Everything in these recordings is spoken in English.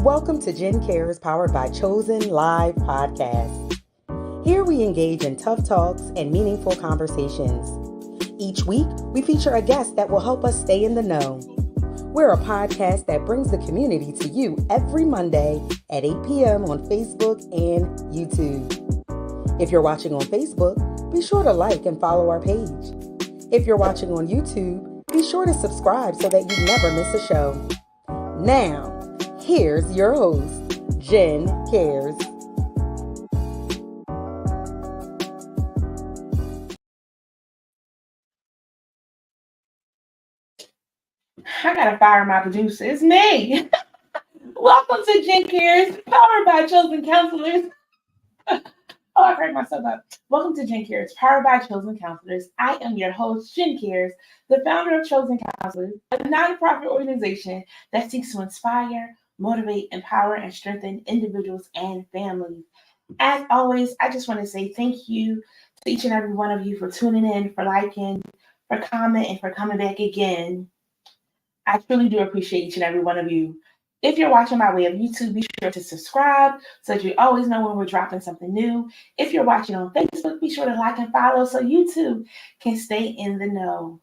Welcome to Jen Cares, powered by Chozen Live Podcast. Here we engage in tough talks and meaningful conversations. Each week, we feature a guest that will help us stay in the know. We're a podcast that brings the community to you every Monday at 8 p.m. on Facebook and YouTube. If you're watching on Facebook, be sure to like and follow our page. If you're watching on YouTube, be sure to subscribe so that you never miss a show. Now, here's your host, Jen Cares. I gotta fire my producer. It's me. Welcome to Jen Cares, powered by Chozen Counselors. I cracked myself up. Welcome to Jen Cares, powered by Chozen Counselors. I am your host, Jen Cares, the founder of Chozen Counselors, a nonprofit organization that seeks to inspire, motivate, empower, and strengthen individuals and families. As always, I just want to say thank you to each and every one of you for tuning in, for liking, for commenting, for coming back again. I truly do appreciate each and every one of you. If you're watching by way of YouTube, be sure to subscribe so that you always know when we're dropping something new. If you're watching on Facebook, be sure to like and follow so you too can stay in the know.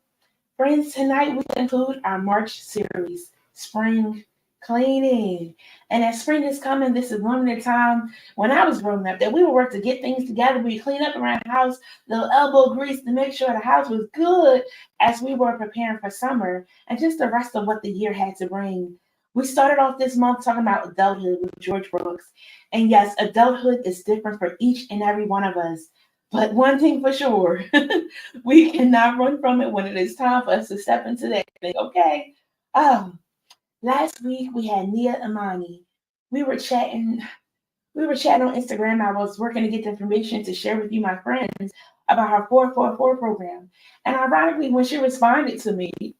Friends, tonight we conclude our March series, Spring Cleaning. And as spring is coming, this is one of the time when I was growing up that we would work to get things together. We'd clean up around the house, little elbow grease to make sure the house was good as we were preparing for summer and just the rest of what the year had to bring. We started off this month talking about adulthood with George Brooks. And yes, adulthood is different for each and every one of us. But one thing for sure, we cannot run from it when it is time for us to step into that thing, okay? Last week we had Nia Imani. We were chatting on Instagram. I was working to get the information to share with you, my friends, about her 444 program. And ironically, when she responded to me, it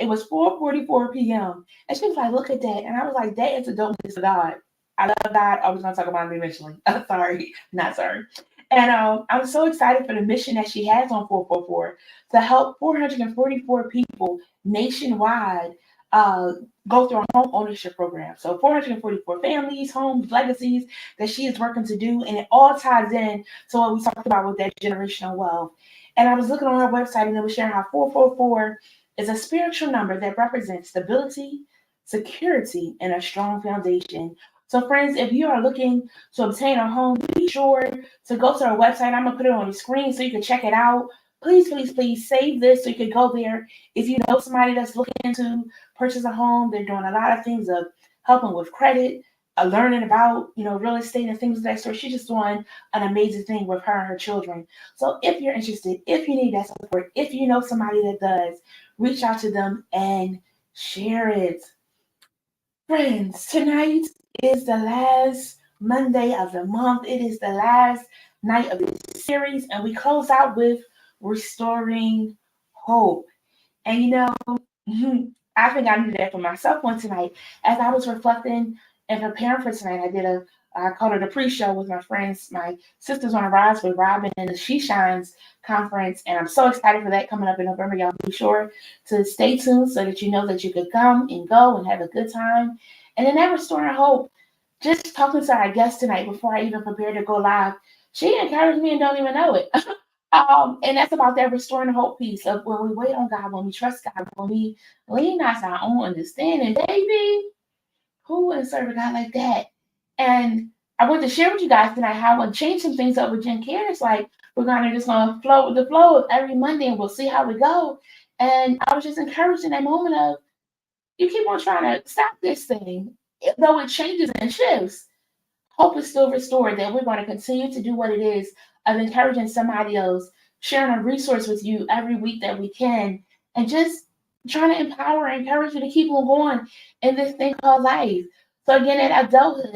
was 4:44 p.m. And she was like, look at that. And I was like, that is a dopeness of God. I love God. I was going to talk about him eventually. Not sorry. And I'm so excited for the mission that she has on 444 to help 444 people nationwide go through a home ownership program. So 444 families, homes, legacies that she is working to do. And it all ties in to what we talked about with that generational wealth. And I was looking on her website and it was sharing how 444 is a spiritual number that represents stability, security, and a strong foundation. So friends, if you are looking to obtain a home, be sure to go to our website. I'm going to put it on the screen so you can check it out. Please, please, please save this so you can go there. If you know somebody that's looking to purchase a home, they're doing a lot of things of helping with credit, learning about, real estate and things of that sort. She's just doing an amazing thing with her and her children. So if you're interested, if you need that support, if you know somebody that does, reach out to them and share it. Friends, tonight is the last Monday of the month. It is the last night of this series, and we close out with restoring hope. And I think I needed that for myself one tonight. As I was reflecting and preparing for tonight, I called it a pre-show with my friends, my Sisters on a Rise with Robin and the She Shines conference. And I'm so excited for that coming up in November. Y'all be sure to stay tuned so that you know that you could come and go and have a good time. And then that restoring hope, just talking to our guest tonight before I even prepared to go live, she encouraged me and don't even know it. And that's about that restoring hope piece of when we wait on God, when we trust God, when we lean not to our own understanding, baby, who wouldn't serve a God like that? And I want to share with you guys tonight how I want to change some things up with Jen Cares. Like we're just gonna flow with the flow of every Monday and we'll see how we go. And I was just encouraged in that moment of you keep on trying to stop this thing, though it changes and shifts. Hope is still restored, that we're going to continue to do what it is of encouraging somebody else, sharing a resource with you every week that we can, and just trying to empower and encourage you to keep on going in this thing called life. So again, at adulthood,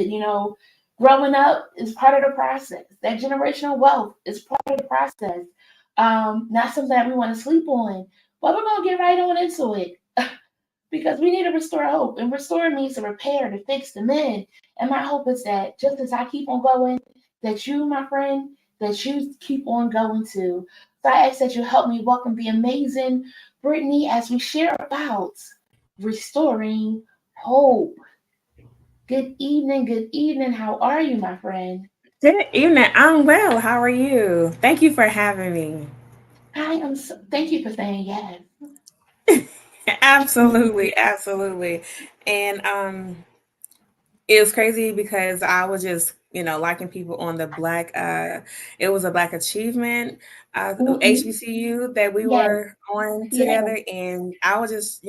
growing up is part of the process. That generational wealth is part of the process. Not something that we want to sleep on, but we're going to get right on into it. Because we need to restore hope. And restore means to repair, to fix, to mend. And my hope is that just as I keep on going, that you, my friend, that you keep on going too. So I ask that you help me welcome the amazing Brittany as we share about restoring hope. Good evening. Good evening. How are you, my friend? Good evening. I'm well. How are you? Thank you for having me. I am. Thank you for saying yes. Absolutely, absolutely. And it was crazy because I was just, liking people on the black it was a black achievement Mhm. HBCU that we Yes. were on Yes. together, and I was just,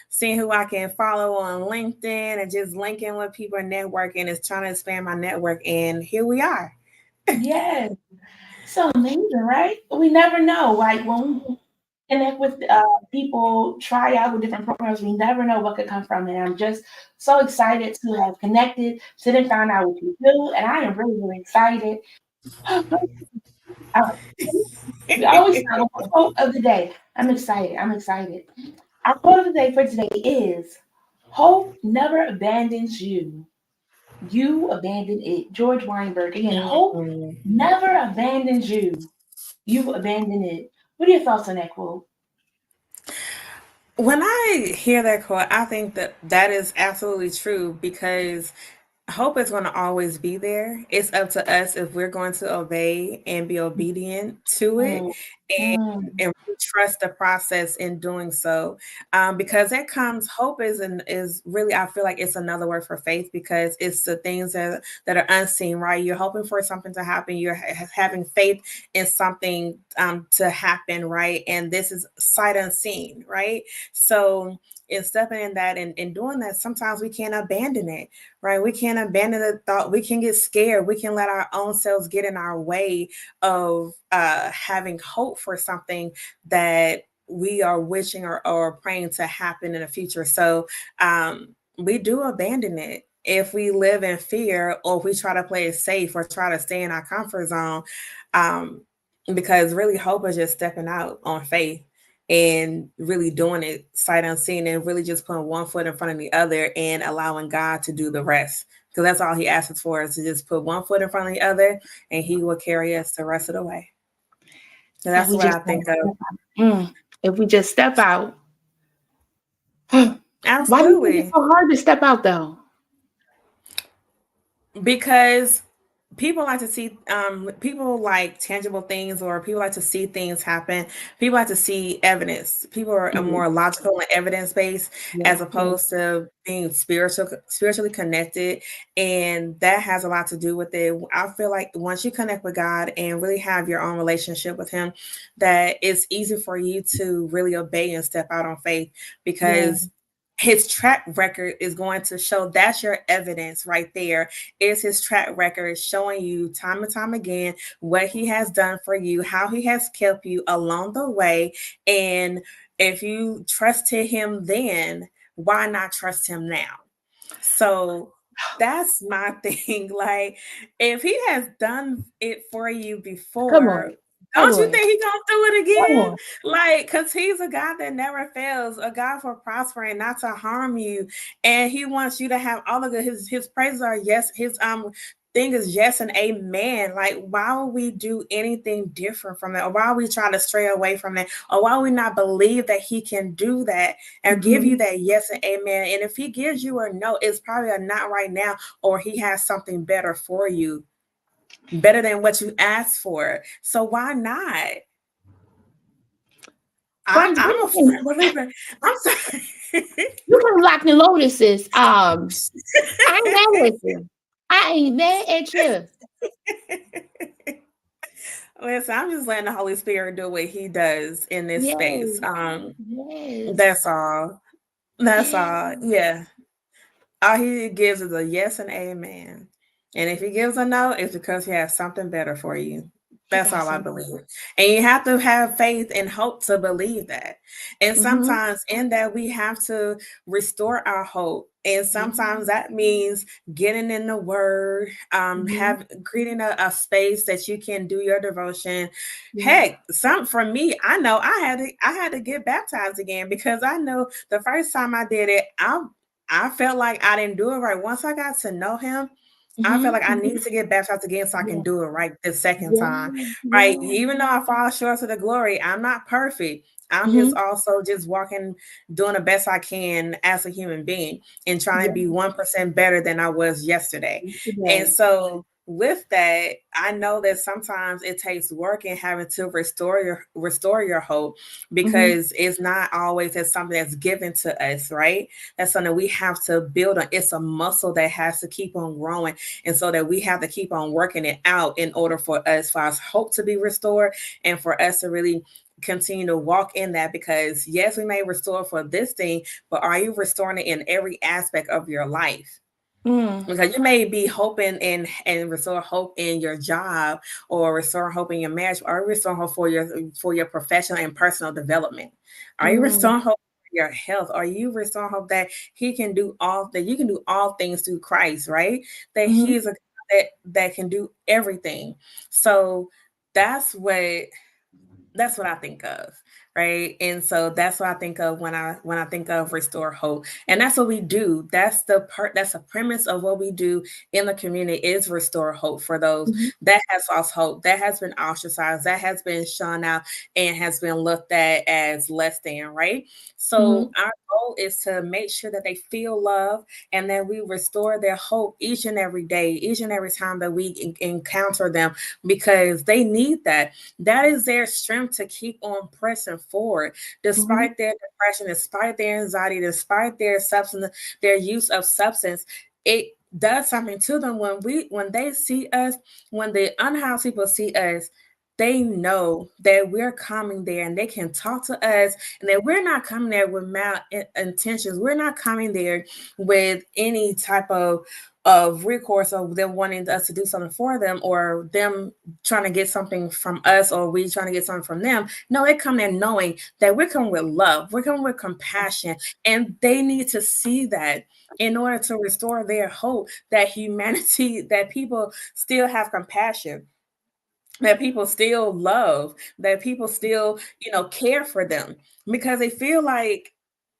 seeing who I can follow on LinkedIn and just linking with people and networking is trying to expand my network, and here we are. Yes. So amazing, right? We never know. Like when we connect with people, try out with different programs, we never know what could come from it. I'm just so excited to have connected, sit and find out what you do, and I am really, really excited. Uh, we always start with the quote of the day. I'm excited. I'm excited. Our quote of the day for today is hope never abandons you. You abandon it. George Weinberg. Again, hope Mhm. never abandons you. You abandon it. What are your thoughts on that quote? When I hear that quote, I think that that is absolutely true because hope is going to always be there. It's up to us if we're going to obey and be obedient to it, Mm, and mm, and really trust the process in doing so. Because that comes hope is really, I feel like it's another word for faith, because it's the things that are unseen, right? You're hoping for something to happen. You're having faith in something to happen, right? And this is sight unseen, right? So in stepping in that and doing that, sometimes we can't abandon it, right? We can't abandon the thought. We can get scared. We can let our own selves get in our way of having hope for something that we are wishing or praying to happen in the future. So we do abandon it if we live in fear, or if we try to play it safe or try to stay in our comfort zone. Um, because really, hope is just stepping out on faith and really doing it sight unseen, and really just putting one foot in front of the other and allowing God to do the rest. Because that's all He asks us for, is to just put one foot in front of the other, and He will carry us the rest of the way. So if that's we what just I think of. if we just step out. Why do you think it's Absolutely. so hard to step out though? Because people like to see people like tangible things, or people like to see things happen. People like to see evidence. People are Mhm. more logical and evidence based, Yeah, as yeah. opposed to being spiritually connected, and that has a lot to do with it. I feel like once you connect with God and really have your own relationship with Him, that it's easy for you to really obey and step out on faith, Yeah. because His track record is going to show. That's your evidence right there, is His track record showing you time and time again what He has done for you, how He has kept you along the way. And if you trusted Him then, why not trust Him now? So that's my thing. Like, if He has done it for you Come on. before, Come don't you on. think He gonna do it Come again? on. Like, cause He's a God that never fails, a God for prospering, not to harm you, and He wants you to have all of His praises are yes. His thing is yes and amen. Like, why would we do anything different from that? Or why would we try to stray away from that? Or why would we not believe that He can do that and give you Mhm. that yes and amen? And if He gives you a no, it's probably a not right now, or He has something better for you, better than what you asked for. So why not? Friends, I'm a firm believer. I'm sorry. you can lock and load this, sis. I ain't mad at you. I ain't mad at you. Listen, I'm just letting the Holy Spirit do what He does in this space. Yes. Yes. That's all. That's Yes. all. Yeah. All He gives is a yes and amen. And if He gives a no, it's because He has something better for you. He That's got all I some. believe. And you have to have faith and hope to believe that. And Mm-hmm. sometimes in that, we have to restore our hope. And Yeah. sometimes that means getting in the word, Mm-hmm. creating a space that you can do your devotion. Yeah. Heck, some for me, I know I had to get baptized again, because I know the first time I did it, I felt like I didn't do it right. Once I got to know Him, I felt like I Mm-hmm. needed to get baptized again so I can Yeah. do it right the second Yeah. time. Right. Yeah. Even though I fall short of the glory, I'm not perfect. I'm just also just walking, doing the best I can as a human being and trying to be 1% better than I was yesterday. And so with that, I know that sometimes it takes work and having to restore your hope, because it's not always as something that's given to us, right? That's something we have to build on. It's a muscle that has to keep on growing. And so that we have to keep on working it out in order for our hope to be restored and for us to really continue to walk in that. Because yes, we may restore for this thing, but are you restoring it in every aspect of your life? Because you may be hoping and restore hope in your job, or restore hope in your marriage, or restore hope for your professional and personal development. Are you restoring hope for your health? Are you restoring hope that you can do all things through Christ, right? That He is a God that can do everything. So that's what I think of, right? And so that's what I think of when I think of restore hope. And that's what we do. That's the premise of what we do in the community, is restore hope for those that has lost hope, that has been ostracized, that has been shun out, and has been looked at as less than, right? So our goal is to make sure that they feel love, and that we restore their hope each and every day, each and every time that we encounter them, because they need that. That is their strength to keep on pressing forward, despite their depression, despite their anxiety, despite their use of substance. It does something to them when they see us, when the unhoused people see us. They know that we're coming there, and they can talk to us, and that we're not coming there with intentions. We're not coming there with any type of recourse of them wanting us to do something for them, or them trying to get something from us, or we trying to get something from them. No, they come there knowing that we're coming with love, we're coming with compassion, and they need to see that in order to restore their hope that humanity, that people still have compassion, that people still love, that people still, care for them, because they feel like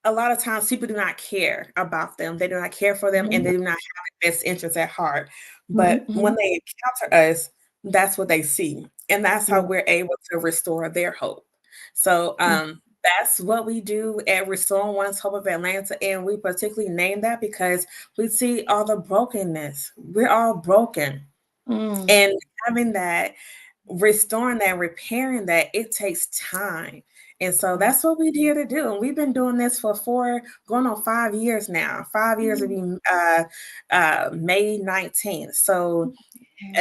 a lot of times people do not care about them. They do not care for them, and they do not have the best interest at heart. But when they encounter us, that's what they see. And that's how we're able to restore their hope. So that's what we do at Restoring One's Hope of Atlanta. And we particularly name that because we see all the brokenness. We're all broken. And having that, restoring that, repairing that, it takes time. And so that's what we're here to do. And we've been doing this for going on 5 years now. 5 years will be May 19th. So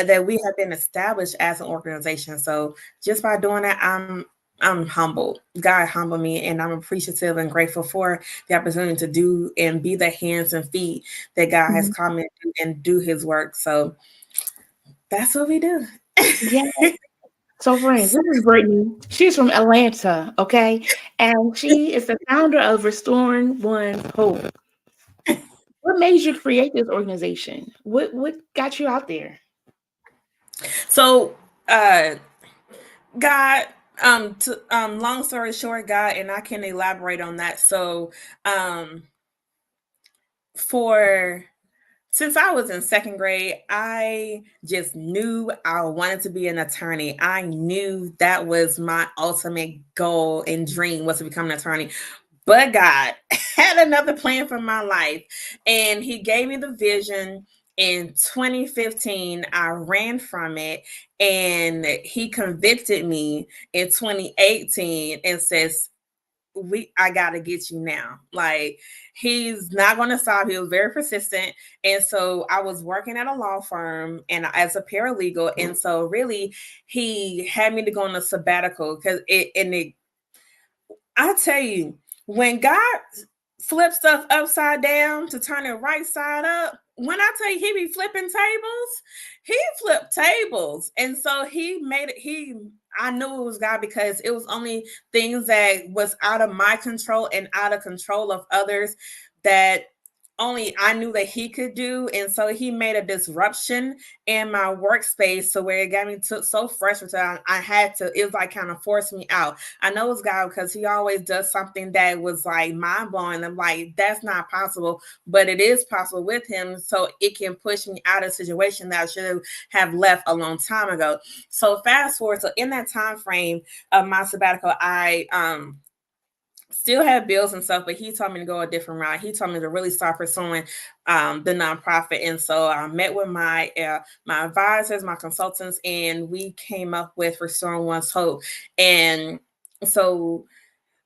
that we have been established as an organization. So just by doing that, I'm humbled. God humbled me, and I'm appreciative and grateful for the opportunity to do and be the hands and feet that God has called me to do and do His work. So that's what we do. Yeah. So, friends, this is Brittany. She's from Atlanta, okay? And she is the founder of Restoring One's Hope. What made you create this organization? What got you out there? So, God, long story short, God, and I can elaborate on that. So, since I was in second grade, I just knew I wanted to be an attorney. I knew that was my ultimate goal and dream, was to become an attorney. But God had another plan for my life, and He gave me the vision. In 2015, I ran from it, and He convicted me in 2018 and says, I gotta get you now. Like, He's not gonna stop. He was very persistent. And so I was working at a law firm and as a paralegal. And so really He had me to go on a sabbatical, because I tell you, when God flips stuff upside down to turn it right side up, when I tell you He be flipping tables, He flipped tables. And so He made it, I knew it was God, because it was only things that was out of my control and out of control of others that only I knew that He could do. And so He made a disruption in my workspace, so where it got me so frustrated. I had to, it was like kind of forced me out. I know it's God, because He always does something that was like mind blowing. I'm like, that's not possible, but it is possible with Him. So it can push me out of a situation that I should have left a long time ago. So fast forward, so in that time frame of my sabbatical, I still have bills and stuff, but he told me to go a different route. He told me to really start pursuing the nonprofit. And so I met with my advisors, my consultants, and we came up with Restoring One's Hope. And so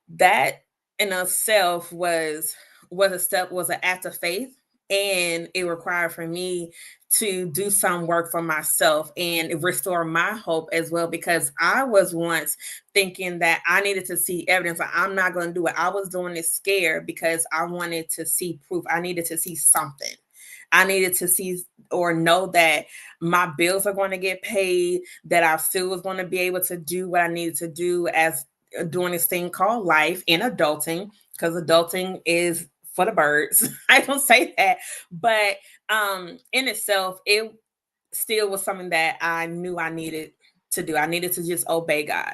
that in itself was an act of faith, and it required for me to do some work for myself and restore my hope as well, because I was once thinking that I needed to see evidence. Like, I'm not going to do it. I was doing it scared because I wanted to see proof. I needed to see something. I needed to see or know that my bills are going to get paid, that I still was going to be able to do what I needed to do as doing this thing called life and adulting, because adulting is for the birds. I don't say that, but in itself, it still was something that I knew I needed to do. I needed to just obey God.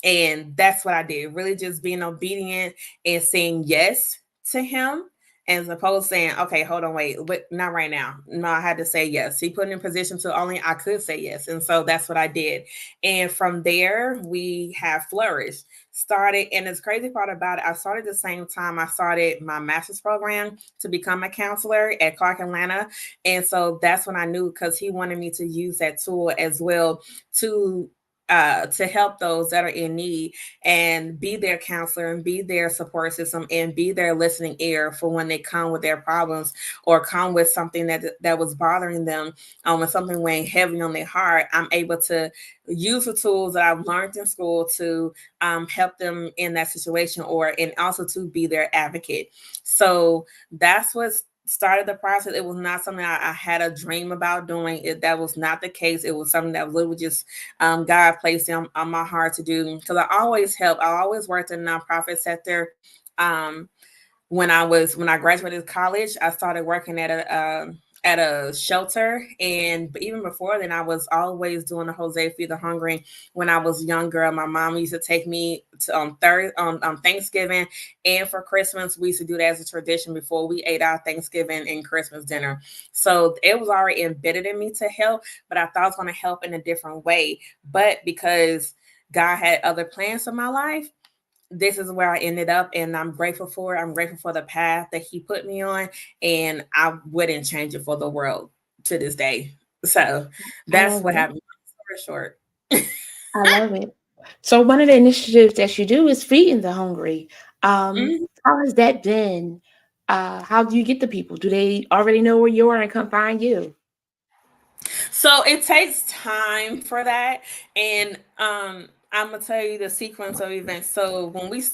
And that's what I did. Really just being obedient and saying yes to him, as opposed to saying, okay, hold on, wait, but not right now. No, I had to say yes. He put me in a position to only I could say yes. And so that's what I did. And from there, we have flourished. Started, and this crazy part about it, I started the same time I started my master's program to become a counselor at Clark Atlanta. And so that's when I knew, because he wanted me to use that tool as well to help those that are in need and be their counselor and be their support system and be their listening ear for when they come with their problems or come with something that was bothering them, when something weighing heavy on their heart. I'm able to use the tools that I've learned in school to help them in that situation, and also to be their advocate. So that's what's started the process. It was not something I had a dream about doing. That was not the case. It was something that literally just God placed on my heart to do, because I always help. I always worked in the nonprofit sector. When I graduated college, I started working at a shelter, and even before then, I was always doing the Jose Feed the Hungry. When I was younger, my mom used to take me to on Thanksgiving and for Christmas. We used to do that as a tradition before we ate our Thanksgiving and Christmas dinner. So it was already embedded in me to help, but I thought I was going to help in a different way. But because God had other plans for my life, this is where I ended up, and I'm grateful for it. I'm grateful for the path that he put me on, and I wouldn't change it for the world to this day. So I that's love what it. happened. Story short. I love it. So one of the initiatives that you do is feeding the hungry. Mhm. How has that been? How do you get the people? Do they already know where you are and come find you? So it takes time for that. And I'm gonna tell you the sequence of events. So when we first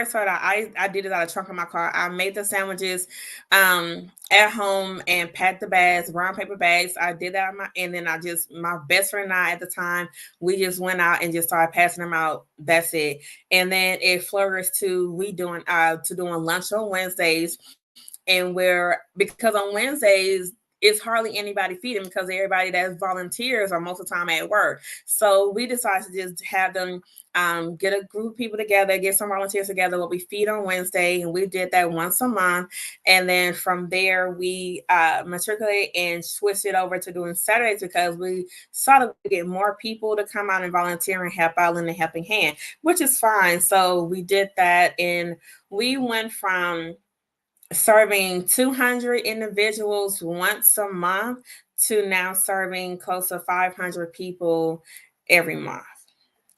started, I did it out of the trunk of my car. I made the sandwiches at home and packed the bags, brown paper bags. I did that and then my best friend and I at the time, we just went out and just started passing them out. That's it. And then it flourished to doing lunch on Wednesdays, and where, because on Wednesdays it's hardly anybody feeding, because everybody that's volunteers are most of the time at work. So we decided to just have them get a group of people together, get some volunteers together, what we feed on Wednesday, and we did that once a month. And then from there we matriculated and switched it over to doing Saturdays, because we saw that we get more people to come out and volunteer and help out in the helping hand, which is fine. So we did that, and we went from serving 200 individuals once a month to now serving close to 500 people every month.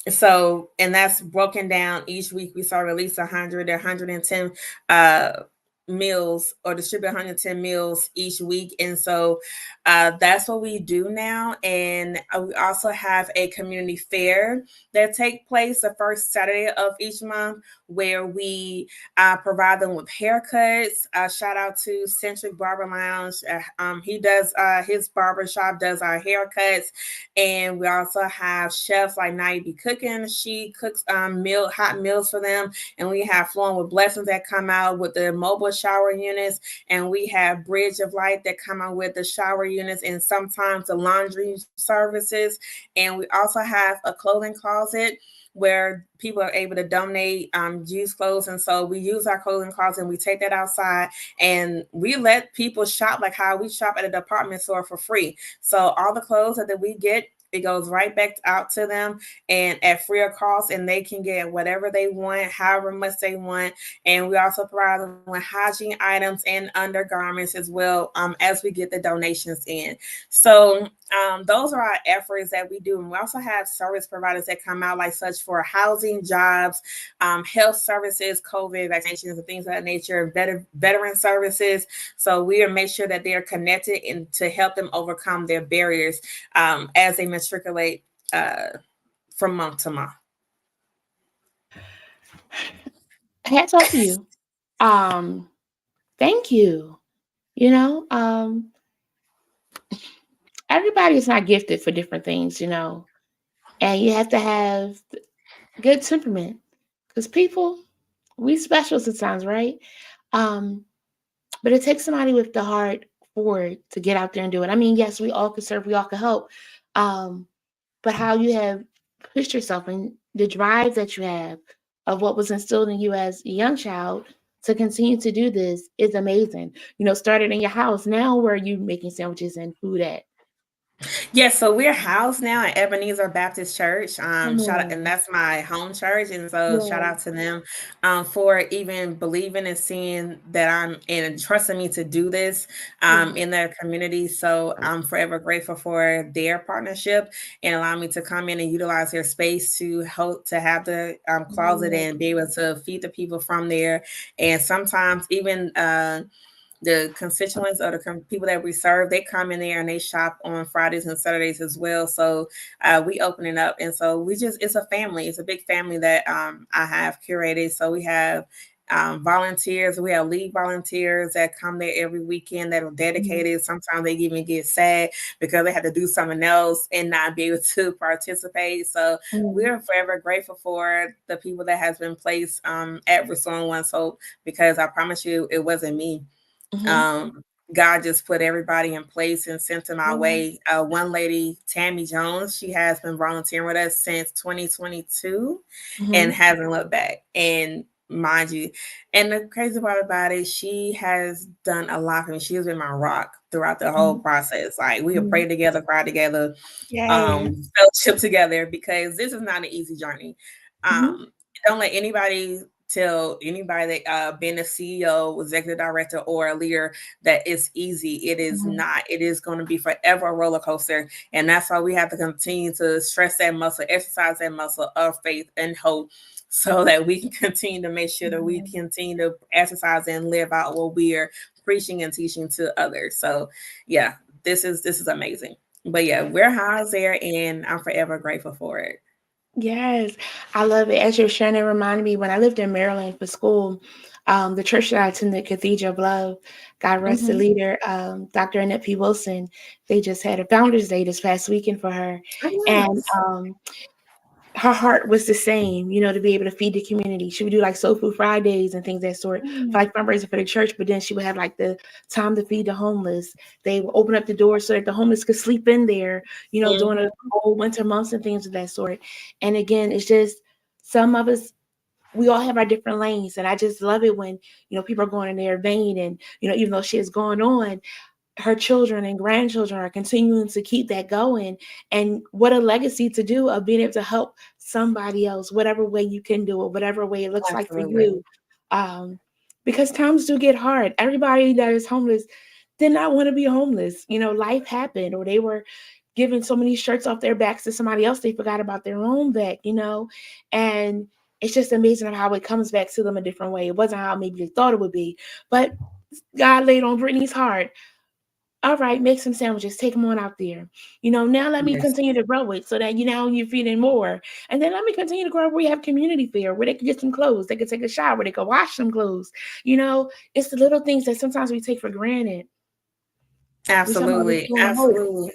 So, and that's broken down each week. We serve at least 100 or 110 meals, or distribute 110 meals each week. And so that's what we do now. And we also have a community fair that take place the first Saturday of each month, where we provide them with haircuts. Shout out to Centric Barber Lounge. He does his barber shop does our haircuts. And we also have chefs like Naya Be Cooking. She cooks hot meals for them. And we have Flowing with Blessings that come out with the mobile shower units. And we have Bridge of Light that come out with the shower units and sometimes the laundry services. And we also have a clothing closet where people are able to donate used clothes. And so we use our clothing closet and we take that outside and we let people shop like how we shop at a department store for free. So all the clothes that we get, It goes right back out to them and at free of cost, and they can get whatever they want, however much they want. And we also provide them with hygiene items and undergarments as well, as we get the donations in. So those are our efforts that we do. And we also have service providers that come out, like such for housing, jobs, health services, COVID vaccinations, and things of that nature, veteran services. So we are make sure that they are connected and to help them overcome their barriers as they matriculate from month to month. Hats off to you. Thank you. You know, everybody is not gifted for different things, and you have to have good temperament because people, we special sometimes, right? Um, but it takes somebody with the heart for it to get out there and do it. I mean, yes, we all can serve, we all can help. But how you have pushed yourself and the drive that you have of what was instilled in you as a young child to continue to do this is amazing. Started in your house. Now where are you making sandwiches and food at? Yes, so we're housed now at Ebenezer Baptist Church. Come Shout out, and on. that's my home church, and so shout Yeah. out to them for even believing and seeing that I'm and trusting me to do this Yeah. in their community. So I'm forever grateful for their partnership and allowing me to come in and utilize their space to help to have the closet Yeah. and be able to feed the people from there, and sometimes even. The constituents or the people that we serve, they come in there and they shop on Fridays and Saturdays as well. So we open it up. And so it's a family. It's a big family that I have curated. So we have volunteers. We have league volunteers that come there every weekend that are dedicated. Sometimes they even get sad because they have to do something else and not be able to participate. So we're forever grateful for the people that has been placed at Restoring One's Hope, because I promise you, it wasn't me. God just put everybody in place and sent them our way. One lady, Tammy Jones, she has been volunteering with us since 2022 and hasn't looked back. And mind you, and the crazy part about it, she has done a lot for me. She has been my rock throughout the whole process. Like we have prayed together, cried together, Yes. fellowship together, because this is not an easy journey. Don't let anybody tell anybody that being a CEO, executive director, or a leader that it's easy. It is not. It is going to be forever a roller coaster. And that's why we have to continue to stress that muscle, exercise that muscle of faith and hope, so that we can continue to make sure that we continue to exercise and live out what we are preaching and teaching to others. So yeah, this is amazing. But yeah, we're housed there and I'm forever grateful for it. Yes, I love it. As you're sharing, it reminded me when I lived in Maryland for school, the church that I attended, Cathedral of Love, God rest the leader, Dr. Annette P. Wilson, they just had a Founders Day this past weekend for her. Oh, And yes. her heart was the same, to be able to feed the community. She would do like Soul Food Fridays and things of that sort, for like fundraising for the church. But then she would have like the time to feed the homeless. They would open up the doors so that the homeless could sleep in there, during the whole winter months and things of that sort. And again, it's just some of us, we all have our different lanes. And I just love it when, people are going in their vein and, even though shit's going on, her children and grandchildren are continuing to keep that going. And what a legacy to do of being able to help somebody else, whatever way you can do it, whatever way it looks like for Absolutely. you. Because times do get hard. Everybody that is homeless did not want to be homeless. Life happened, or they were giving so many shirts off their backs to somebody else, they forgot about their own back, and it's just amazing how it comes back to them a different way. It wasn't how maybe they thought it would be, but God laid on Brittany's heart. All right, make some sandwiches, take them on out there. Now let me Yes. continue to grow it so that, you're feeding more. And then let me continue to grow where we have community fair, where they can get some clothes, they can take a shower, they can wash some clothes. It's the little things that sometimes we take for granted. We talking about Absolutely. restoring hope. Absolutely.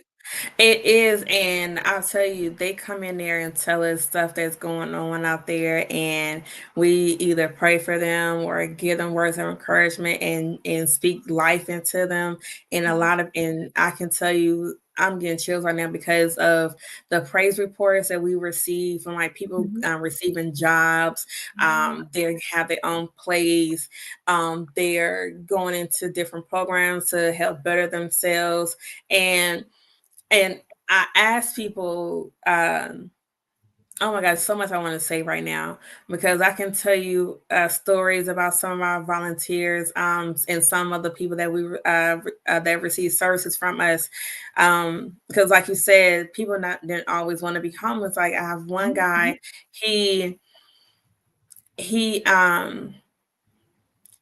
It is, and I'll tell you, they come in there and tell us stuff that's going on out there, and we either pray for them or give them words of encouragement and speak life into them. And and I can tell you, I'm getting chills right now because of the praise reports that we receive from like people receiving jobs. They have their own plays. They're going into different programs to help better themselves, and I ask people, oh my God, so much I want to say right now because I can tell you stories about some of our volunteers and some of the people that that receive services from us. Because, like you said, people didn't always want to be homeless. Like I have one guy, he he um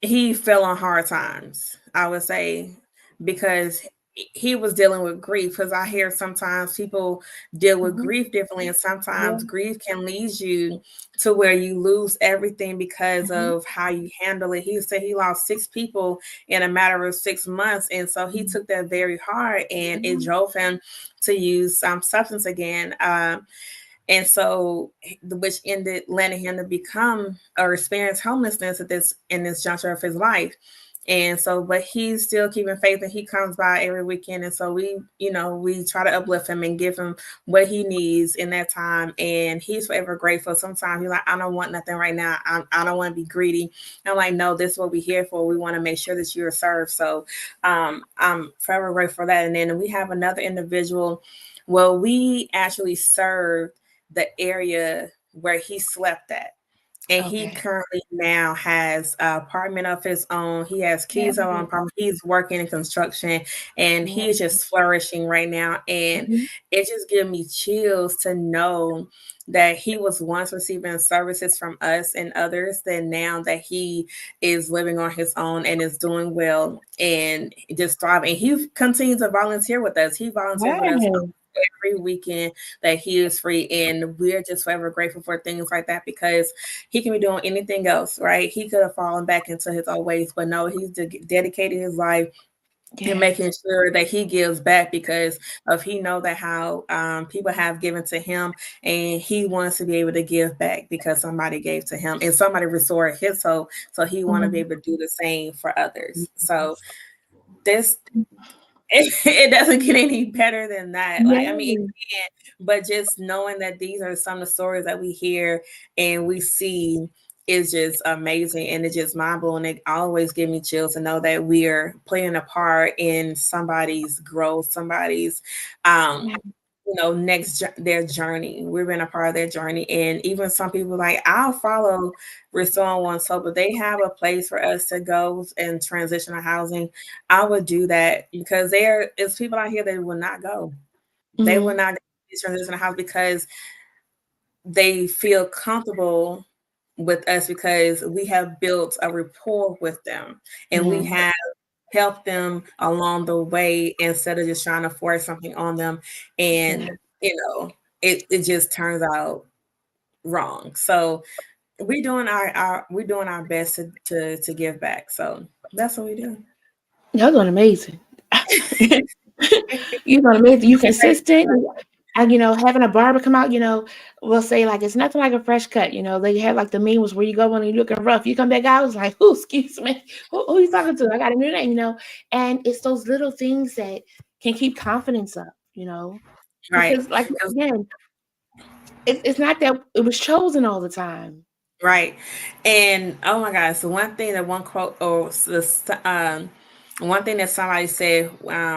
he fell on hard times, I would say, because he was dealing with grief. Because I hear sometimes people deal with grief differently, and sometimes grief can lead you to where you lose everything because of how you handle it. He said he lost 6 people in a matter of 6 months, and so he took that very hard, and it drove him to use some substance again. And so, which ended landing him to become or experience homelessness in this juncture of his life. And so, but he's still keeping faith, and he comes by every weekend. And so we try to uplift him and give him what he needs in that time. And he's forever grateful. Sometimes he's like, I don't want nothing right now. I don't want to be greedy. I'm like, no, this is what we're here for. We want to make sure that you're served. So I'm forever grateful for that. And then we have another individual. Well, we actually served the area where he slept at. And he currently now has an apartment of his own. He has keys on an apartment. He's working in construction, and he's just flourishing right now. And it just gives me chills to know that he was once receiving services from us and others, then now that he is living on his own and is doing well and just thriving. And he continues to volunteer with us. He volunteers with us every weekend that he is free, and we're just forever grateful for things like that because he can be doing anything else, right? He could have fallen back into his old ways, but no, he's dedicated his life and making sure that he gives back because of he know that how people have given to him, and he wants to be able to give back because somebody gave to him and somebody restored his soul, so he want to be able to do the same for others. So this it doesn't get any better than that. Like, I mean, it can't, but just knowing that these are some of the stories that we hear and we see is just amazing, and it's just mind blowing. It always gives me chills to know that we're playing a part in somebody's growth, somebody's their journey. We've been a part of their journey. And even some people like, I'll follow Restore One Soul, but they have a place for us to go and transition to housing. I would do that because there is people out here that will not go. They will not transition to house because they feel comfortable with us because we have built a rapport with them, and we have help them along the way instead of just trying to force something on them. And, it just turns out wrong. So we're doing our best to give back. So that's what we do. Y'all doing amazing. You're doing amazing. You consistent. And having a barber come out, we'll say like it's nothing like a fresh cut. They have like the memes where you go when you're looking rough. You come back out, it's like, oh, excuse me, who you talking to? I got a new name, And it's those little things that can keep confidence up, Right. Because like again, it's not that it was chosen all the time. Right. And oh my God, so one thing that one quote or one thing that somebody said,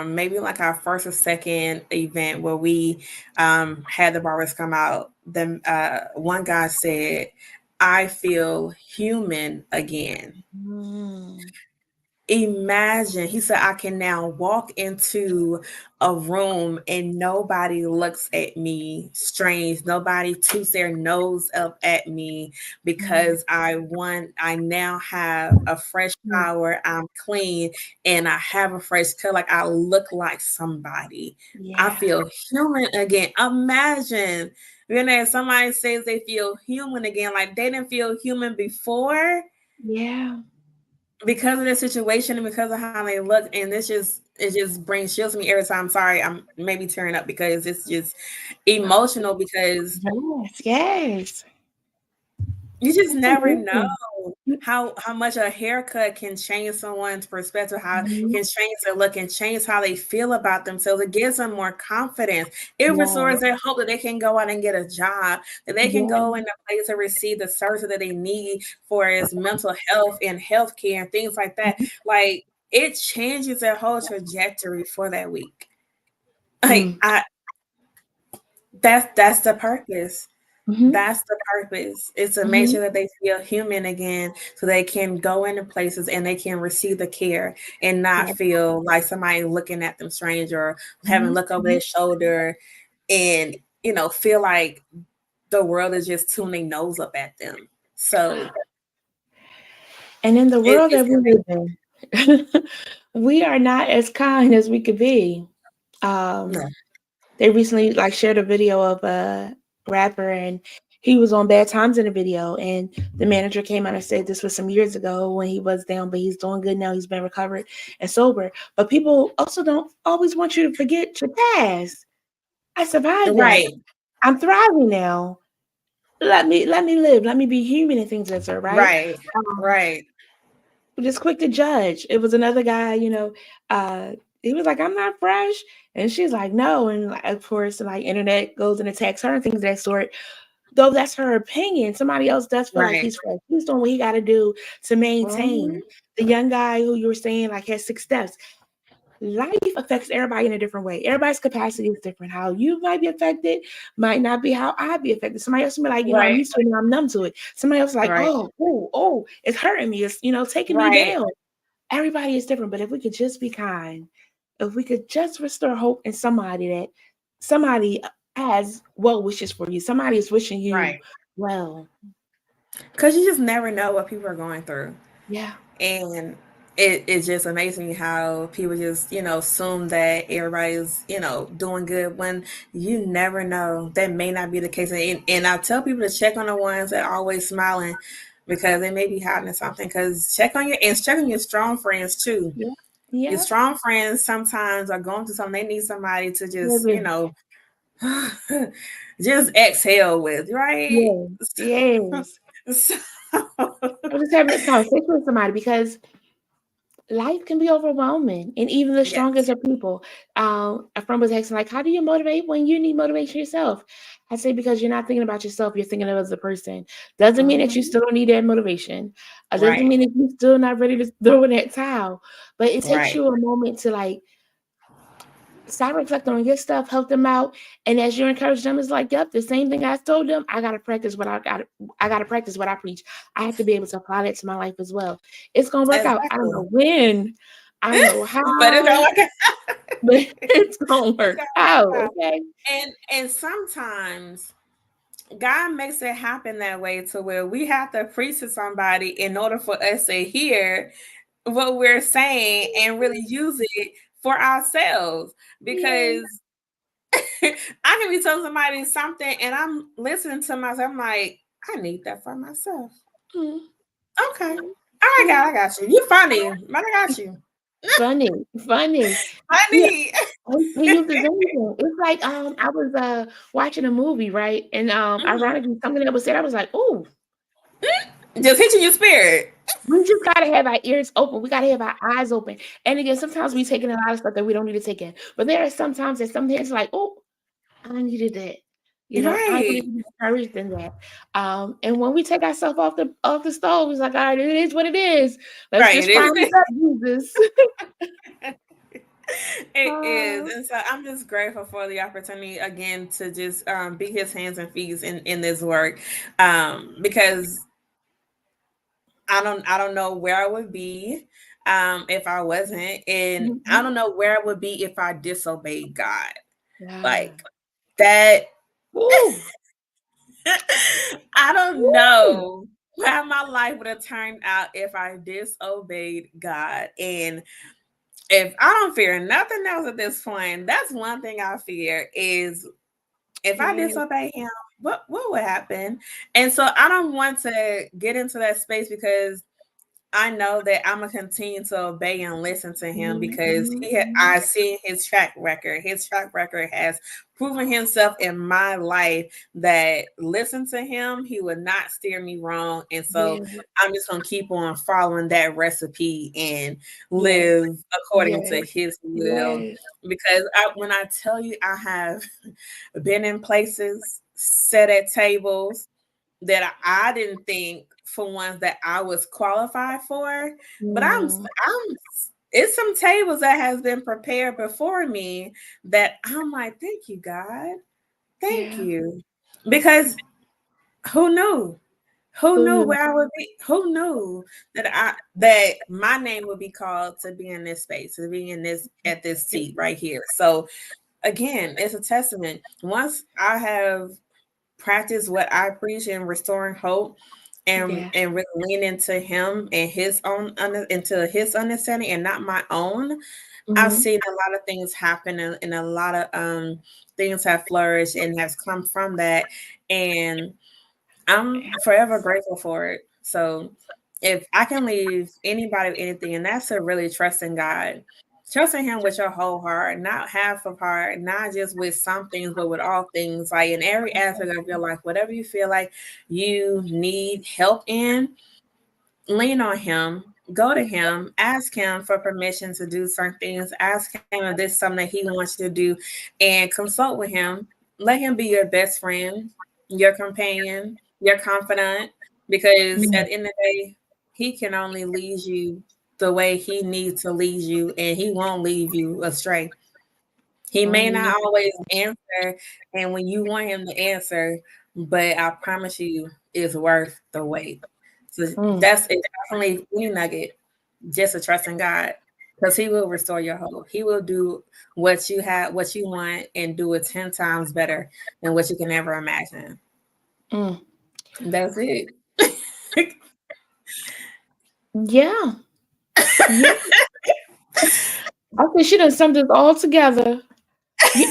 maybe like our first or second event where we had the barbers come out, then one guy said, I feel human again. Imagine, he said, I can now walk into a room and nobody looks at me strange. Nobody toots their nose up at me because I now have a fresh shower, I'm clean, and I have a fresh cut. Like I look like somebody. I feel human again. Imagine, somebody says they feel human again, like they didn't feel human before. Because of the situation and because of how they look, and it just brings chills to me every time. Sorry, I'm maybe tearing up because it's just emotional because yes. You just never know how much a haircut can change someone's perspective, how it can change their look and change how they feel about themselves. It gives them more confidence. It restores their hope that they can go out and get a job, that they can go in a place to receive the service that they need for his mental health and healthcare and things like that. Like it changes their whole trajectory for that week. Like That's the purpose. Mm-hmm. That's the purpose. It's to make Mm-hmm. sure that they feel human again, so they can go into places and they can receive the care and not Yeah. feel like somebody looking at them strange, or having Mm-hmm. look over their shoulder, and feel like the world is just tuning nose up at them. So And in the world it's that we live in, we are not as kind as we could be. no. They recently shared a video of a rapper, and he was on bad times in the video, and the manager came out and said this was some years ago when he was down, but he's doing good now. He's been recovered and sober. But people also don't always want you to forget your past. I survived that. Right, I'm thriving now. Let me live. Let me be human and things like that, right? right, Um, right, just quick to judge. It was another guy, he was like, I'm not fresh. And she's like, no. And of course, internet goes and attacks her and things of that sort. Though that's her opinion. Somebody else does feel like right. he's fresh. He's doing what he got to do to Mhm. maintain. The young guy who you were saying has 6 steps. Life affects everybody in a different way. Everybody's capacity is different. How you might be affected might not be how I'd be affected. Somebody else will be like, I'm Right, used to it and I'm numb to it. Somebody else is like, right, oh, it's hurting me. It's, taking me right, down. Everybody is different. But if we could just be kind, if we could just restore hope in somebody, that somebody has well wishes for you, somebody is wishing you right. well. Because you just never know what people are going through. Yeah. And it's just amazing how people just, assume that everybody's, doing good, when you never know. That may not be the case. And I tell people to check on the ones that are always smiling, because they may be hiding something. Because check on your strong friends too. Yeah. Your Yeah. strong friends sometimes are going through something. They need somebody to just, Baby. just exhale with, right? Yes. Yes. So, I'm just having this conversation with somebody because life can be overwhelming, and even the strongest yes. of people. A friend was asking, how do you motivate when you need motivation yourself? I say, because you're not thinking about yourself, you're thinking of as a person. Doesn't mean that you Mhm. still don't need that motivation. Doesn't Right, mean that you're still not ready to throw in that towel. But it takes right. you a moment to stop reflecting on your stuff, help them out. And as you encourage them, it's yep, the same thing I told them. I gotta practice what I preach. I have to be able to apply that to my life as well. It's gonna work out. I don't Exactly. know when, I don't know But it's how, gonna work out. but it's gonna It's work gonna out. work out. Okay. And sometimes God makes it happen that way, to where we have to preach to somebody in order for us to hear what we're saying and really use it for ourselves. Yeah. Because I can be telling somebody something and I'm listening to myself, I'm like, I need that for myself. Mm, Okay. All right, mm. God, I got you. You funny, but I got you. Funny, funny. Yeah. Funny. He uses anything. It's I was watching a movie, right? And Mhm. ironically, something that was said, I was like, oh, Just hitting your spirit. we just gotta have our ears open. We gotta have our eyes open. And again, sometimes we take in a lot of stuff that we don't need to take in. But there are sometimes that something it's oh, I needed that. I Right. needed to be encouraged in that. And when we take ourselves off the stove, it's all right, it is what it is. Let's Right. just fire It it is. up, Jesus. It is. Uh, And so I'm just grateful for the opportunity again to just be his hands and feet in this work. Because I don't know where I would be if I wasn't. And I mhm. don't know where I would be if I disobeyed God. Yeah. Like that. Woo, I don't woo. know how my life would have turned out if I disobeyed God. And if I don't fear nothing else at this point, that's one thing I fear, is if I Yeah. disobey him, what would happen? And so I don't want to get into that space, because I know that I'm gonna continue to obey and listen to him, Mhm, because mhm, I mhm. see his track record. His track record has proven himself in my life that listen to him, he would not steer me wrong. And so Yeah. I'm just gonna keep on following that recipe and Yes. live according Yes. to his will. Yes. Because when I tell you, I have been in places, sat at tables that I didn't think, for ones that I was qualified for. But Mm. it's some tables that has been prepared before me that I'm like, thank you, God. Thank Yeah. you. Because who knew? Who Who knew knew? where I would be? Who knew that my name would be called to be in this space, to be in this at this seat right here. So again, it's a testament. Once I have practiced what I preach in restoring hope Yeah. and really lean into him and his own into his understanding and not my own, I've Mm-hmm. seen a lot of things happen and a lot of things have flourished and has come from that. And I'm forever grateful for it. So if I can leave anybody with anything, and that's to really trust in God, trusting Him with your whole heart, not half of heart, not just with some things, but with all things, like in every aspect of your life, whatever you feel like you need help in, lean on him, go to him, ask him for permission to do certain things, ask him if this is something that he wants you to do, and consult with him. Let him be your best friend, your companion, your confidant, because Mm-hmm. at the end of the day, he can only lead you the way he needs to lead you, and he won't leave you astray. He may Only not you. always answer, and when you want him to answer, but I promise you, it's worth the wait. So Mm. that's it. Definitely any nugget, just a trust in God, because He will restore your hope. He will do what you have, what you want, and do it 10 times better than what you can ever imagine. Mm. That's it. Yeah. Yeah. I think she done summed it all together. You,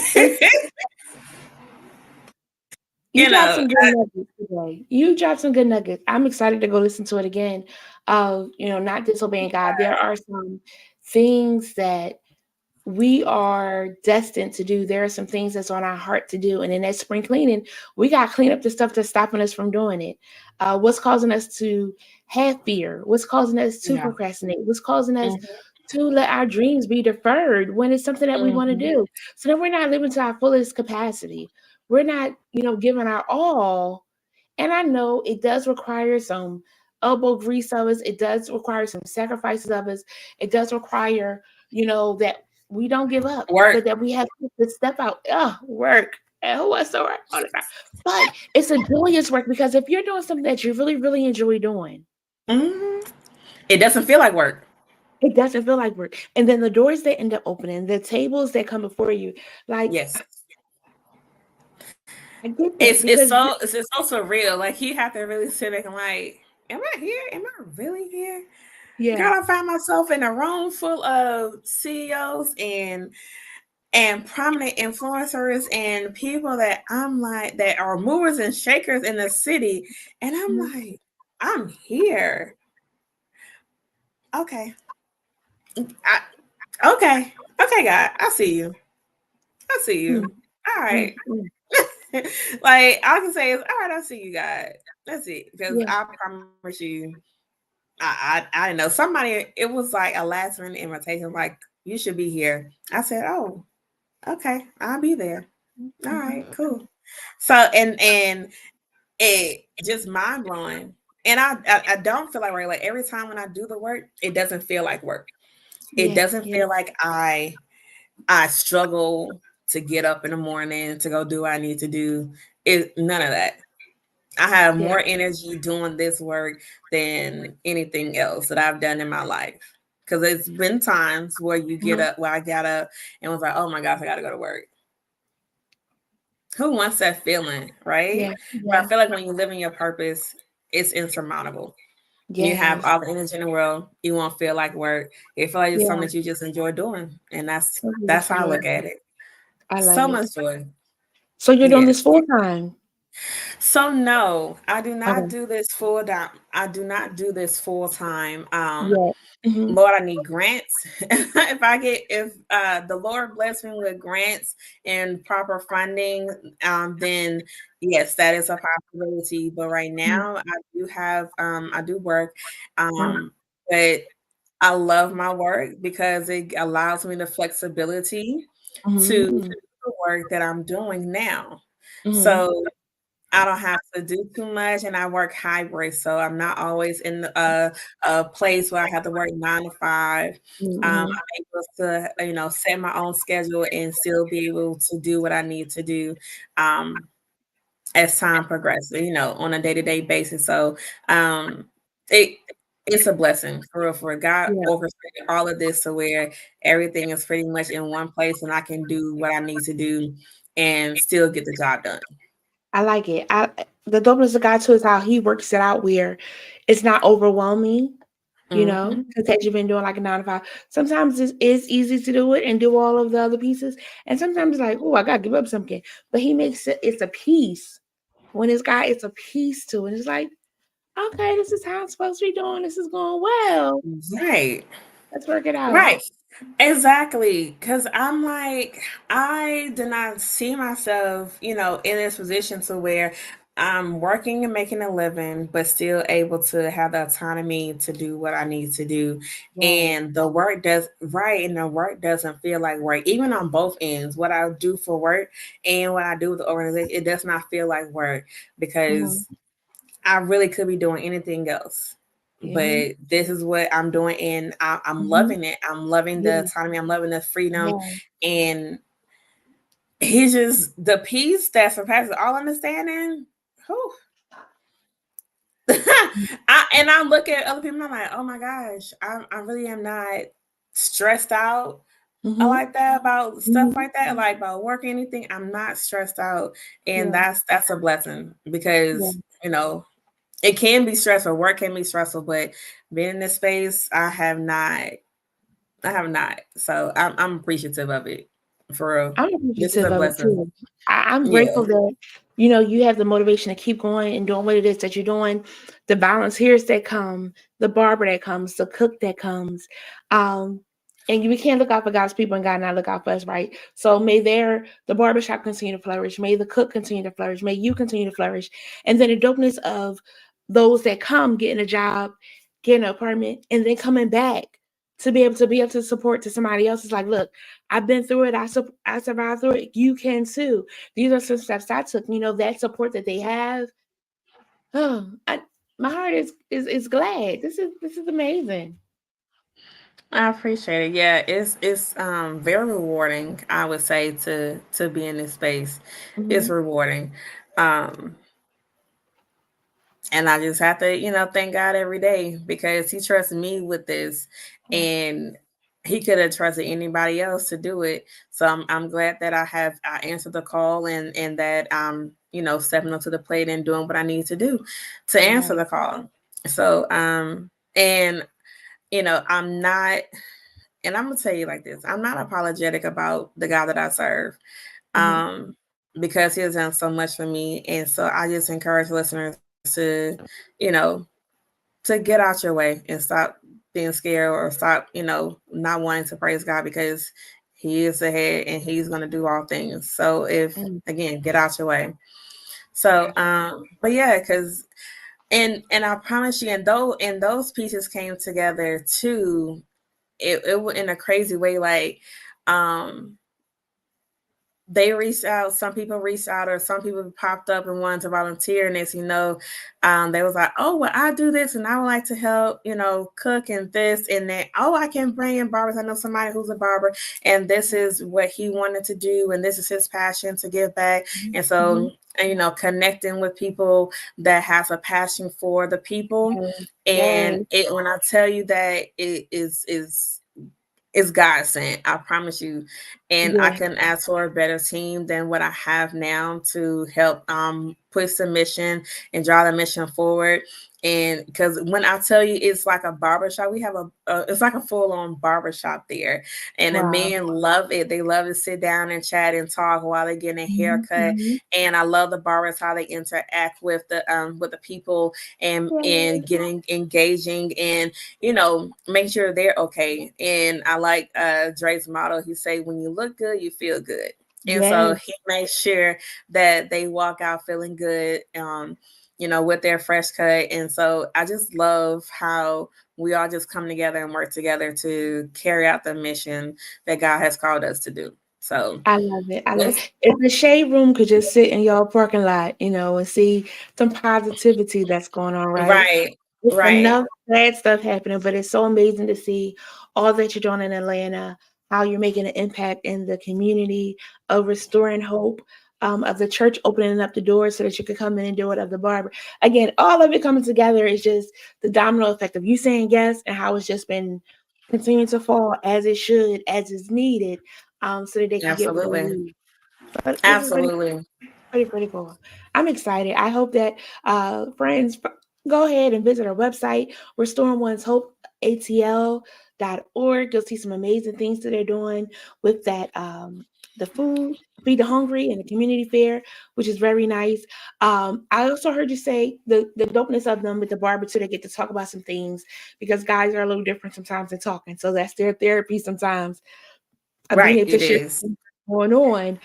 you You dropped know, some good nuggets today. You dropped some good nuggets. I'm excited to go listen to it again. Not disobeying God. There are some things that we are destined to do. There are some things that's on our heart to do. And in that spring cleaning, we got to clean up the stuff that's stopping us from doing it. What's causing us to have fear? What's causing us to yeah. procrastinate? What's causing us Mhm, to let our dreams be deferred when it's something that we want to mhm. do? So that we're not living to our fullest capacity. We're not, giving our all. And I know it does require some elbow grease of us. It does require some sacrifices of us. It does require, that we don't give up, Work. but that we have to step out. Work. And who wants to work all the time? But it's a joyous work because if you're doing something that you really, really enjoy doing, Mhm. It doesn't feel like work. it doesn't feel like work. And then the doors that end up opening, the tables that come before you, like Yes. I get that It's because so it's so surreal. Like you have to really sit back and like, am I here? Am I really here? yeah, Girl, I find myself in a room full of CEOs and prominent influencers and people that I'm like that are movers and shakers in the city. And I'm mhm, like, I'm here. Okay. I, okay. Okay, God. I see you. I see mm, you. All mm, right. mm, Like all I can say is, all right, I see you, God. That's it. Because yeah, I promise you, I didn't know somebody. It was like a last minute invitation, like you should be here. I said, oh, okay, I'll be there. All mhm, right, cool. So and it just mind blowing. And I don't feel like work. Like every time when I do the work, it doesn't feel like work. It yeah, doesn't yeah, feel like I struggle to get up in the morning to go do what I need to do. It none of that. I have yeah, more energy doing this work than anything else that I've done in my life. Because it's been times where you get mhm, up, where I got up and was like, oh my gosh, I got to go to work. Who wants that feeling, right? yeah, But I yeah, feel like when you live in your purpose, it's insurmountable. You have yes, all the energy in the world. You won't feel like work. You feel like it's yeah. something that you just enjoy doing, and So that's how I beautiful. look at it. I love So it. much joy. So you're doing Yes. this full time? So no, I do not Okay. do this full time. I do not do this full time. Yeah. Hmm. Lord, I need grants. If the Lord bless me with grants and proper funding, then yes, that is a possibility. But right now, I do work, but I love my work because it allows me the flexibility to do Hmm. the work that I'm doing now. Hmm. So I don't have to do too much, and I work hybrid, so I'm not always in a place where I have to work 9 to 5. I'm Mhm. able to, set my own schedule and still be able to do what I need to do um, as time progresses, on a day-to-day basis. So it it's a blessing for real. For God Yeah, orchestrated all of this to where everything is pretty much in one place, and I can do what I need to do and still get the job done. I like it. The dopeness of God too is how He works it out where it's not overwhelming. Hmm. Because you've been doing like a 9 to 5. Sometimes it's easy to do it and do all of the other pieces, and sometimes it's like, oh, I gotta give up something. But He makes it's a piece. When it's God, it's a piece to it. It's like, okay, this is how I'm supposed to be doing. This is going well. Right. Let's work it out. Right. Exactly. Because I'm like, I did not see myself, in this position to where I'm working and making a living, but still able to have the autonomy to do what I need to do. Right. And the work and the work doesn't feel like work, even on both ends. What I do for work and what I do with the organization, it does not feel like work Mhm. because I really could be doing anything else. Mhm. But this is what I'm doing, and I'm Mhm. loving it. I'm loving the Yeah. autonomy. I'm loving the freedom, Yeah. and he's just the peace that surpasses all understanding. Whew. I look at other people, and I'm like, oh my gosh, I really am not stressed out. I Mhm. like that about stuff Mhm. like that, like about work or anything. I'm not stressed out, and Yeah. that's a blessing Yeah. because it can be stressful. Work can be stressful, but being in this space, I have not. I have not. So I'm appreciative of it. For real. I'm This is a appreciative of it blessing. too. I'm Yeah. grateful that you have the motivation to keep going and doing what it is that you're doing. The volunteers that come, the barber that comes, the cook that comes, um, and we can't look out for God's people and God not look out for us, right? So may the barbershop continue to flourish. May the cook continue to flourish. May you continue to flourish, and then the dopeness of those that come getting a job, getting an apartment, and then coming back to be able to support to somebody else. Is like, look, I've been through it. I survived through it. You can too. These are some steps I took. That support that they have. Oh, my heart is glad. This is amazing. I appreciate it. Yeah, it's very rewarding, I would say, to be in this space. It's Mhm. rewarding. Um And I just have to, thank God every day because He trusts me with this, Yeah. and He could have trusted anybody else to do it. So I'm glad that I answered the call, and that I'm stepping up to the plate and doing what I need to do to answer Right. the call. So and I'm not, and I'm gonna tell you like this: I'm not apologetic about the God that I serve, Mhm. um, because He has done so much for me, and so I just encourage listeners to, you know, to get out your way and stop being scared or stop, not wanting to praise God because He is ahead and He's going to do all things. So if Mm. again, get out your way. So, but yeah, because and I promise you, and those pieces came together too. It in a crazy way, like um they reached out, some people reached out, or some people popped up and wanted to volunteer. And as they was like, oh, well, I do this and I would like to help, cook and this and that. Oh, I can bring in barbers. I know somebody who's a barber, and this is what he wanted to do, and this is his passion to give back. And so, Mhm. and, connecting with people that has a passion for the people. Yes. And Yes. when I tell you that it is it's God sent, I promise you. And I Yeah. couldn't ask for a better team than what I have now to help push the mission and draw the mission forward. And because when I tell you it's like a barbershop, we have it's like a full-on barbershop there. And the Wow. men love it. They love to sit down and chat and talk while they're getting a Mhm. haircut. Mhm. And I love the barbers, how they interact with the people, and Yes. getting engaging, and make sure they're okay. And I like Dre's motto. He say, when you look good, you feel good. And so Yes. he makes sure that they walk out feeling good, with their fresh cut. And so I just love how we all just come together and work together to carry out the mission that God has called us to do. So I love it. I love yes, it. If the shade room could just sit in your parking lot, and see some positivity that's going on, right? right, It's right, enough bad stuff happening, but it's so amazing to see all that you're doing in Atlanta, how you're making an impact in the community of restoring hope, of the church opening up the doors so that you could come in and do it of the barber. Again, all of it coming together is just the domino effect of you saying yes and how it's just been continuing to fall as it should, as is needed, so that they can get what they absolutely, need. But this is absolutely. pretty cool. I'm excited. I hope that friends go ahead and visit our website, Restoring One's Hope, ATL.org. You'll see some amazing things that they're doing with that the food, feed the hungry, and the community fair, which is very nice. I also heard you say the dopeness of them with the barber too. They get to talk about some things because guys are a little different sometimes in talking. So that's their therapy sometimes of being Right, able to it share is. things going on.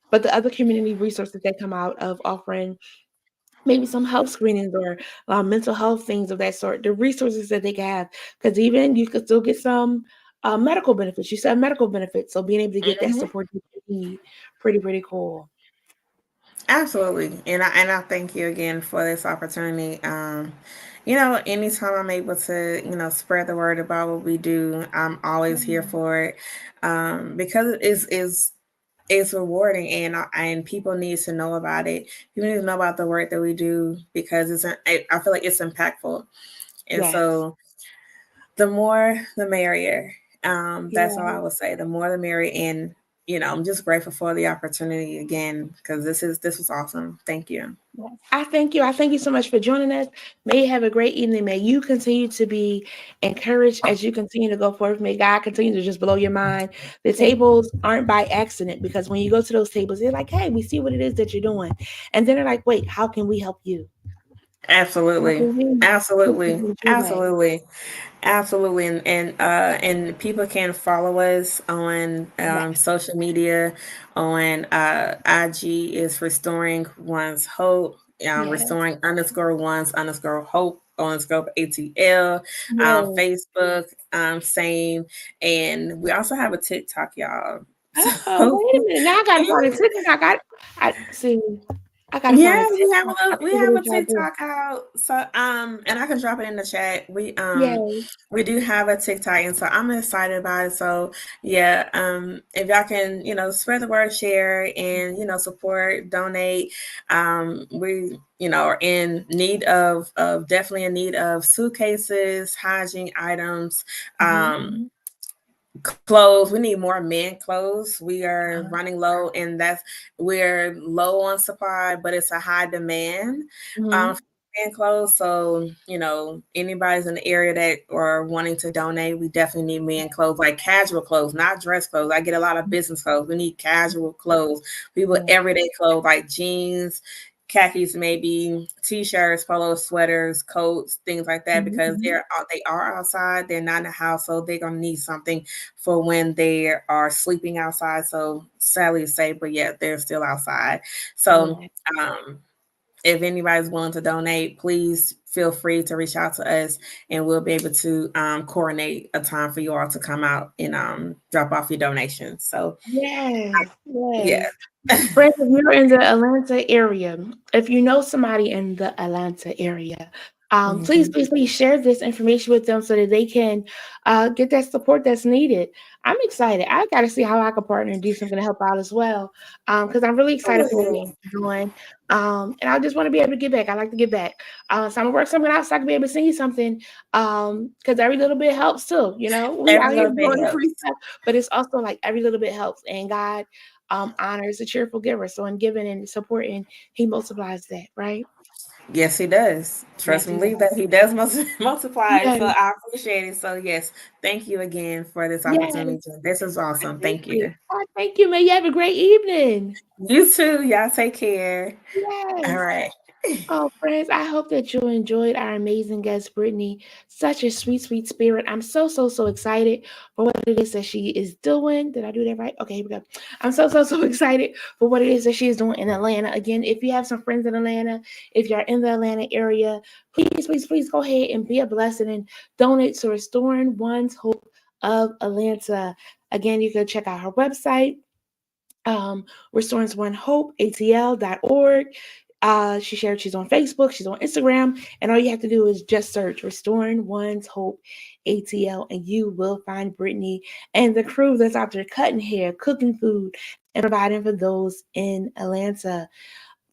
But the other community resources that come out of offering maybe some health screenings or mental health things of that sort, the resources that they can have, because even you could still get some medical benefits. You said medical benefits, so being able to get that Mhm. support that you need, pretty cool. Absolutely. And I thank you again for this opportunity. Anytime I'm able to, spread the word about what we do, I'm always here for it. Because it's rewarding, and people need to know about it. People need to know about the work that we do because I feel like it's impactful. And Yes. so the more the merrier. That's all I Yeah. would say. The more the merrier. And I'm just grateful for the opportunity again because this was awesome. Thank you. Yes. I thank you. I thank you so much for joining us. May you have a great evening. May you continue to be encouraged as you continue to go forth. May God continue to just blow your mind. The tables aren't by accident because when you go to those tables, they're like, hey, we see what it is that you're doing. And then they're like, wait, how can we help you? How Absolutely, can we put absolutely, things your way? absolutely. Absolutely, and people can follow us on Yes. social media. On IG is restoring one's hope, Yes. restoring underscore one's underscore hope underscore ATL. Yes. Facebook, same, and we also have a TikTok, y'all. Oh, So wait a minute. Now I gotta find a TikTok. I see. I gotta find yeah, a TikTok. I we see have what a y'all do. TikTok out. So and I can drop it in the chat. Yay. We do have a TikTok, and so I'm excited about it. So yeah, if y'all can, spread the word, share, and support, donate. We are in need of definitely in need of suitcases, hygiene items, Mhm, um mhm. clothes. We need more men clothes. We are Uh-huh. running low, and we're low on supply, but it's a high demand for Mhm. men clothes. So anybody's in the area that are wanting to donate, we definitely need men clothes, like casual clothes, not dress clothes. I get a lot of business clothes. We need casual clothes, people Yeah. everyday clothes like jeans, khakis, maybe t-shirts, polos, sweaters, coats, things like that, Mhm, because mhm. they are outside, they're not in the house, so they're gonna need something for when they are sleeping outside. So sadly to say, but yeah, they're still outside. So Yeah. um, if anybody's willing to donate, please feel free to reach out to us, and we'll be able to coordinate a time for you all to come out and drop off your donations. So Yes. yeah. Yes. Friends, if you're in the Atlanta area, if you know somebody in the Atlanta area, please, Mhm. please, please share this information with them so that they can get that support that's needed. I'm excited. I got to see how I can partner and do something to help out as well, because I'm really excited for what Ooh, we're doing. And I just want to be able to give back. I like to give back. So I'm gonna work something out so I can be able to send you something. Because every little bit helps too. We every out here little bit doing the free helps. stuff, but it's also like every little bit helps. And God honors a cheerful giver. So in giving and supporting, he multiplies that, right? Yes, he does. Trust Yes, and he believe that does. he does multiply. Yes, So I appreciate it. So yes, thank you again for this yes. opportunity. This is awesome. Thank Thank you. you. Thank you. May you have a great evening. You too. Y'all take care. All Yes. right. Oh, friends, I hope that you enjoyed our amazing guest, Brittany. Such a sweet, sweet spirit. I'm so, so, so excited for what it is that she is doing. Did I do that right? Okay, here we go. I'm so, so, so excited for what it is that she is doing in Atlanta. Again, if you have some friends in Atlanta, if you're in the Atlanta area, please, please, please go ahead and be a blessing and donate to Restoring One's Hope of Atlanta. Again, you can check out her website, RestoringsOneHopeATL.org. She shared she's on Facebook, she's on Instagram, and all you have to do is just search Restoring One's Hope ATL, and you will find Brittany and the crew that's out there cutting hair, cooking food, and providing for those in Atlanta.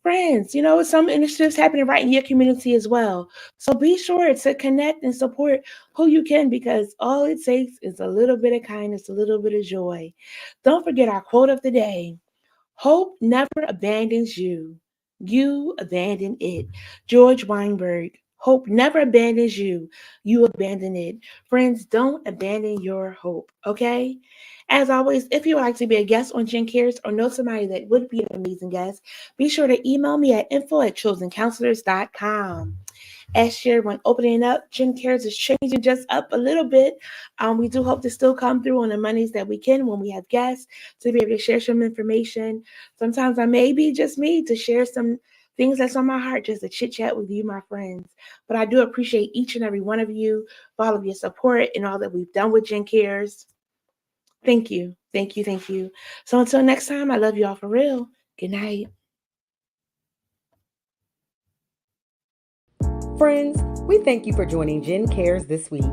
Friends, some initiatives happening right in your community as well. So be sure to connect and support who you can, because all it takes is a little bit of kindness, a little bit of joy. Don't forget our quote of the day. Hope never abandons you. You abandon it. George Weinberg. Hope never abandons you. You abandon it. Friends, don't abandon your hope, okay? As always, if you would like to be a guest on Jen Cares or know somebody that would be an amazing guest, be sure to email me at info@chozencounselors.com. As shared when opening up, Jen Cares is changing just up a little bit. We do hope to still come through on the Mondays that we can when we have guests to be able to share some information. Sometimes I may be just me to share some things that's on my heart, just to chit chat with you, my friends. But I do appreciate each and every one of you for all of your support and all that we've done with Jen Cares. Thank you. Thank you. Thank you. So until next time, I love you all for real. Good night. Friends, we thank you for joining Jen Cares this week.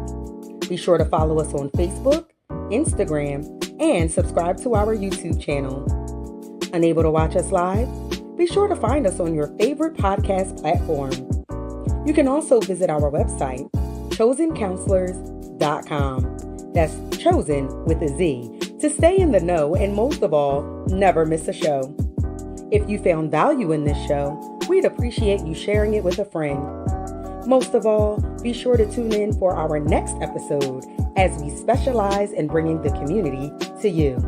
Be sure to follow us on Facebook, Instagram, and subscribe to our YouTube channel. Unable to watch us live? Be sure to find us on your favorite podcast platform. You can also visit our website, chozencounselors.com. That's Chozen with a Z, to stay in the know and, most of all, never miss a show. If you found value in this show, we'd appreciate you sharing it with a friend. Most of all, be sure to tune in for our next episode as we specialize in bringing the community to you.